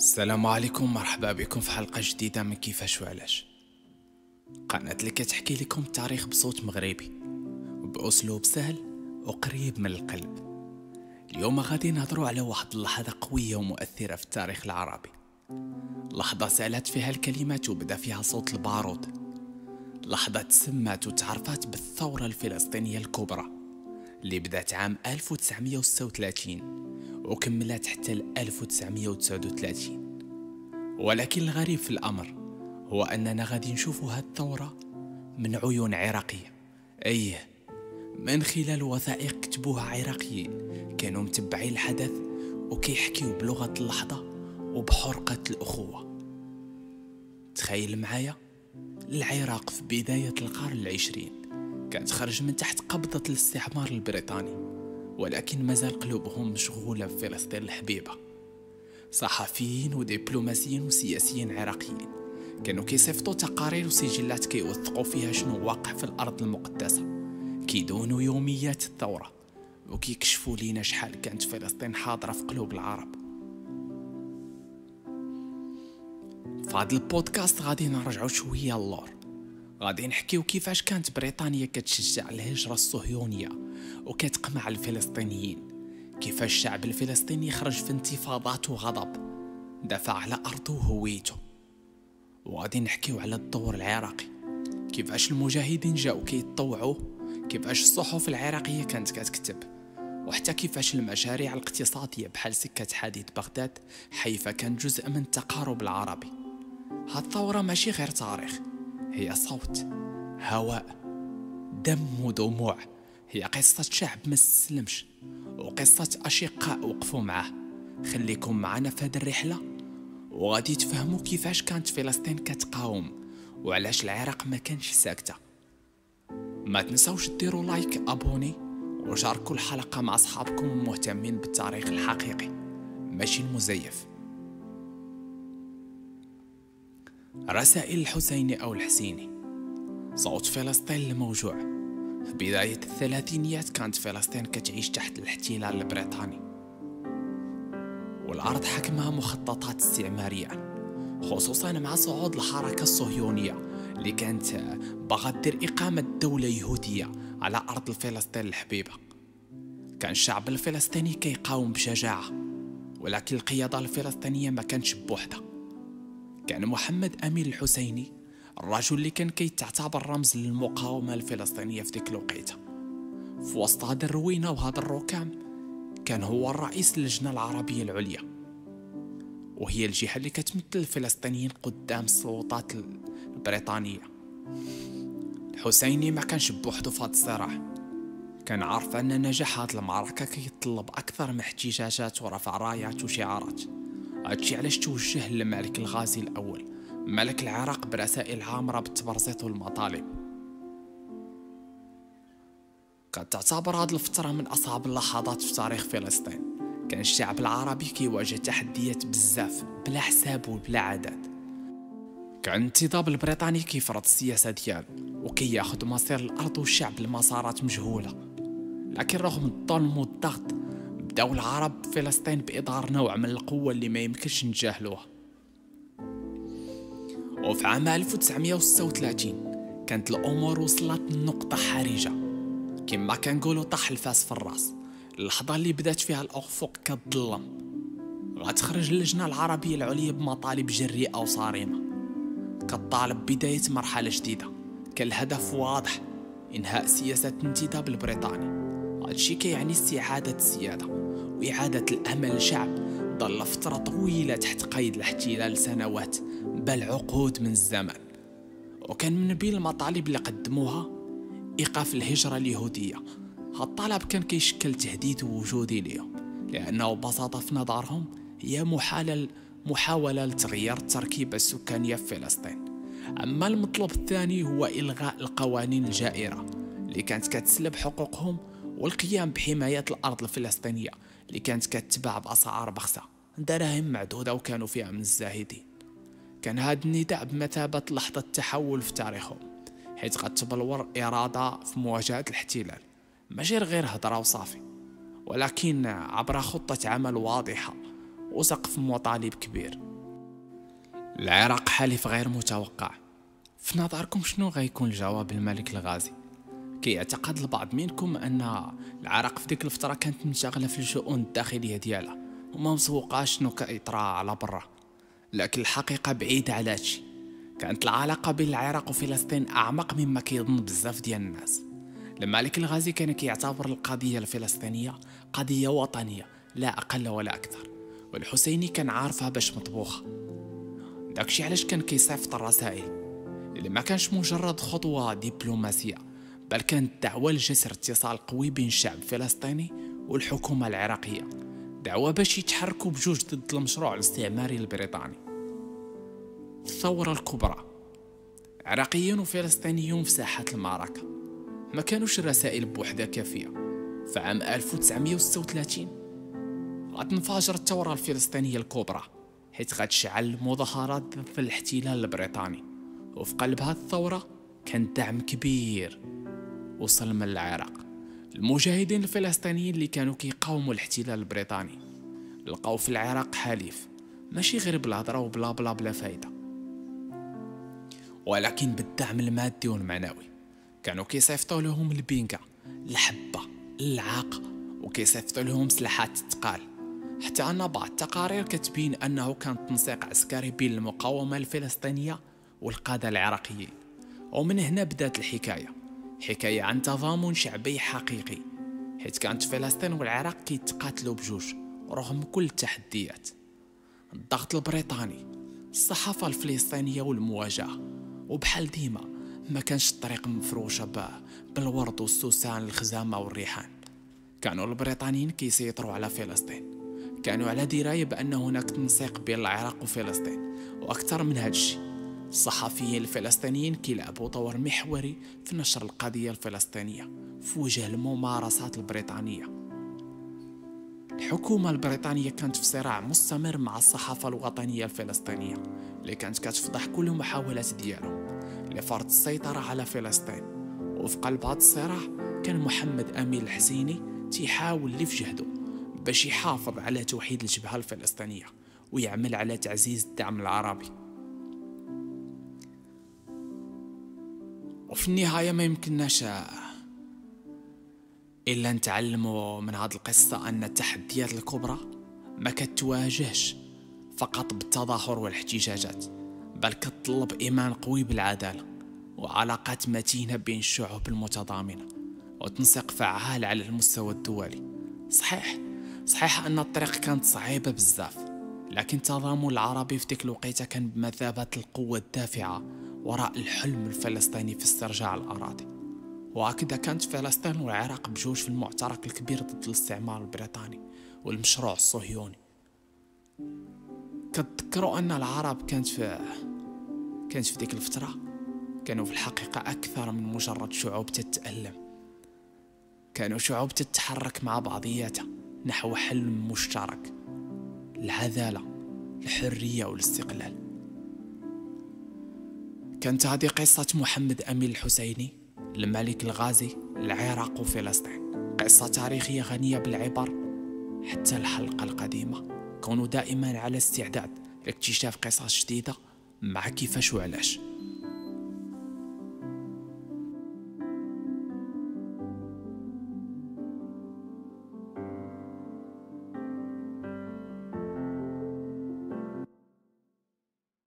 السلام عليكم، مرحبا بكم في حلقة جديدة من كيفاش وعلاش. قناة اللي كتحكي لكم التاريخ بصوت مغربي وبأسلوب سهل وقريب من القلب. اليوم غادي نهضروا على واحد اللحظة قوية ومؤثرة في التاريخ العربي، لحظة سالت فيها الكلمات وبدا فيها صوت البارود، لحظة تسمات وتعرفات بالثورة الفلسطينية الكبرى اللي بدات عام 1936 وكملت حتى 1939. ولكن الغريب في الأمر هو أننا غادي نشوفوا هاد الثورة من عيون عراقية، من خلال وثائق كتبوها عراقيين كانوا متبعين الحدث وكيحكيوا بلغة اللحظة وبحرقة الأخوة. تخيل معايا العراق في بداية القرن العشرين كانت خرج من تحت قبضة الاستعمار البريطاني، ولكن مازال قلوبهم مشغولة بفلسطين الحبيبة. صحفيين ودبلوماسيين وسياسيين عراقيين كانوا كيصيفطوا تقارير وسجلات كيوثقوا فيها شنو واقع في الأرض المقدسة، كيدونوا يوميات الثورة وكيكشفوا لينا شحال كانت فلسطين حاضرة في قلوب العرب. في هذا البودكاست غادي نرجعوا شوية اللور، غادي نحكيو كيفاش كانت بريطانيا كتشجع الهجرة الصهيونية وكتقمع الفلسطينيين، كيفاش الشعب الفلسطيني خرج في انتفاضات وغضب دافع على أرضه وهويته. وغادي نحكيو على الدور العراقي، كيفاش المجاهدين جاو كيتطوعوا، كيفاش الصحف العراقية كانت كتكتب، وحتى كيفاش المشاريع الاقتصادية بحال سكة حديد بغداد حيفا كان جزء من التقارب العربي. هاد الثورة ماشي غير تاريخ، هي صوت، هواء، دم ودموع، هي قصة شعب ما استسلمش وقصة أشقاء وقفوا معاه. خليكم معنا في هذه الرحلة وغادي تفهموا كيفاش كانت فلسطين كتقاوم وعلاش العراق ما كانش ساكتة. ما تنسوش ديروا لايك، ابوني وشاركوا الحلقة مع أصحابكم المهتمين بالتاريخ الحقيقي ماشي المزيف. رسائل الحسيني أو الحسيني، صوت فلسطين الموجوع. في بداية الثلاثينيات كانت فلسطين كتعيش تحت الاحتلال البريطاني والأرض حكمها مخططات استعمارية، خصوصا مع صعود الحركة الصهيونية اللي كانت باغا دير إقامة دولة يهودية على أرض الفلسطين الحبيبة. كان الشعب الفلسطيني كيقاوم بشجاعة، ولكن القيادة الفلسطينية ما كانتش بوحدها. كان محمد أمين الحسيني الرجل اللي كان كيتعتبر رمز للمقاومة الفلسطينية في ديك الوقيته. في وسط هذا الروينة وهذا الركام كان هو الرئيس اللجنة العربية العليا، وهي الجهة اللي كتمثل الفلسطينيين قدام السلطات البريطانية. الحسيني ما كانش بوحده في هذا الصراع، كان عارف أن نجاح هذه المعركة كيتطلب أكثر من احتجاجات ورفع رايات وشعارات. هادشي علاش توجه للملك الغازي الأول ملك العراق برسائل عامرة بالتبرزيط والمطالب. كتعتبر هذه الفترة من أصعب اللحظات في تاريخ فلسطين. كان الشعب العربي كيواجه تحديات بزاف بلا حساب وبلا عدد. كان الانتداب البريطاني كيفرض السياسة ديالو وكياخد مصير الأرض والشعب لمسارات مجهولة، لكن رغم الظلم والضغط بداو العرب فلسطين بإظهار نوع من القوة اللي ما يمكنش نتجاهلوها. وفي عام 1936 كانت الأمور وصلت لنقطة حرجة، كما كنقولوا طاح الفاس في الراس. اللحظة اللي بدات فيها الأفق كتظلم غتخرج اللجنة العربية العليا بمطالب جريئة وصارمة، كطالب بداية مرحلة جديدة. كان الهدف واضح، إنهاء سياسة الانتداب البريطاني. هادشي كيعني استعادة السيادة وإعادة الأمل للشعب ظل فترة طويلة تحت قيد الاحتلال سنوات بل عقود من الزمن. وكان من بين المطالب اللي قدموها إيقاف الهجرة اليهودية. هاد الطلب كان كيشكل تهديد وجودي ليهم، لأنه ببساطة في نظرهم هي محاولة لتغيير التركيبة السكانية في فلسطين. أما المطلب الثاني هو إلغاء القوانين الجائرة اللي كانت كتسلب حقوقهم والقيام بحماية الأرض الفلسطينية اللي كانت كتباع بأسعار بخسة، دراهم معدودة وكانوا فيها من الزاهدين. كان هذا النداء بمثابة لحظة تحول في تاريخهم، حيث غتبلور إرادة في مواجهة الاحتلال، ماشي غير هضرة وصافي، ولكن عبر خطة عمل واضحة وسقف مطالب كبير. العراق حليف غير متوقع. في نظركم شنو غيكون الجواب الملك الغازي؟ كيعتقد البعض منكم ان العراق في ديك الفتره كانت منشغله في الشؤون الداخليه ديالها وما مسوقاش شنو كيطرا على برا، لكن الحقيقه بعيده على هادشي. كانت العلاقه بين العراق وفلسطين اعمق مما كيظن بزاف ديال الناس. الملك الغازي كان كيعتبر القضيه الفلسطينيه قضيه وطنيه لا اقل ولا اكثر، والحسيني كان عارفها باش مطبوخه. داكشي علاش كان كيصيفط الرسائل اللي ما كانش مجرد خطوه دبلوماسيه، بل كانت دعوة لجسر اتصال قوي بين الشعب الفلسطيني والحكومة العراقية، دعوة باش يتحركوا بجوج ضد المشروع الاستعماري البريطاني. الثورة الكبرى، عراقيون وفلسطينيون في ساحة المعركة. ما كانوش الرسائل بوحدة كافية. في عام 1936 غتنفجر الثورة الفلسطينية الكبرى، حيث غتشعل مظاهرات ضد الاحتلال البريطاني، وفي قلب هذه الثورة كان دعم كبير وصل من العراق. المجاهدين الفلسطينيين اللي كانوا كيقاوموا الاحتلال البريطاني لقاو في العراق حليف، ماشي غير بالهضره وبلا بلا بلا فايده، ولكن بالدعم المادي والمعنوي. كانوا كيصيفطوا لهم البنكه، الحبه، العاق، وكيصيفطوا لهم سلاحات الثقال. حتى ان بعض التقارير كتبين انه كان تنسيق عسكري بين المقاومه الفلسطينيه والقاده العراقيين. ومن هنا بدات الحكايه، حكاية عن تضامن شعبي حقيقي، حيث كانت فلسطين والعراق كيتقاتلوا بجوج رغم كل التحديات. الضغط البريطاني، الصحافة الفلسطينية والمواجهة، وبحال ديما ما كانش الطريق مفروشة بالورد والسوسان الخزامة والريحان. كانوا البريطانيين كيسيطروا على فلسطين، كانوا على دراية بأن هناك تنسيق بين العراق وفلسطين، وأكثر من هادشي الصحفيين الفلسطينيين كيلعبوا دور محوري في نشر القضية الفلسطينية في وجه الممارسات البريطانية. الحكومة البريطانية كانت في صراع مستمر مع الصحافة الوطنية الفلسطينية اللي كانت كتفضح كل المحاولات ديالهم لفرض السيطرة على فلسطين. وفي قلب هذا الصراع كان محمد أمين الحسيني تيحاول اللي في جهده باش يحافظ على توحيد الجبهة الفلسطينية ويعمل على تعزيز الدعم العربي. وفي النهاية ما يمكنناش إلا نتعلموا من هذه القصة أن التحديات الكبرى ما كتواجهش فقط بالتظاهر والاحتجاجات، بل كتطلب إيمان قوي بالعدالة وعلاقات متينة بين الشعوب المتضامنة وتنسيق فعال على المستوى الدولي. صحيح أن الطريق كانت صعيبة بزاف، لكن التضامن العربي في ديك الوقيته كان بمثابة القوة الدافعة وراء الحلم الفلسطيني في استرجاع الأراضي. وهكذا كانت فلسطين والعراق بجوج في المعترك الكبير ضد الاستعمار البريطاني والمشروع الصهيوني. كتذكروا أن العرب كانت في ديك الفترة كانوا في الحقيقة أكثر من مجرد شعوب تتألم، كانوا شعوب تتحرك مع بعضياتها نحو حلم مشترك، العدالة، الحرية والاستقلال. كانت هذه قصة محمد أمين الحسيني الملك الغازي العراق وفلسطين، قصة تاريخية غنية بالعبر. حتى الحلقة القادمة كونوا دائما على استعداد لاكتشاف قصص جديدة مع كيفاش وعلاش.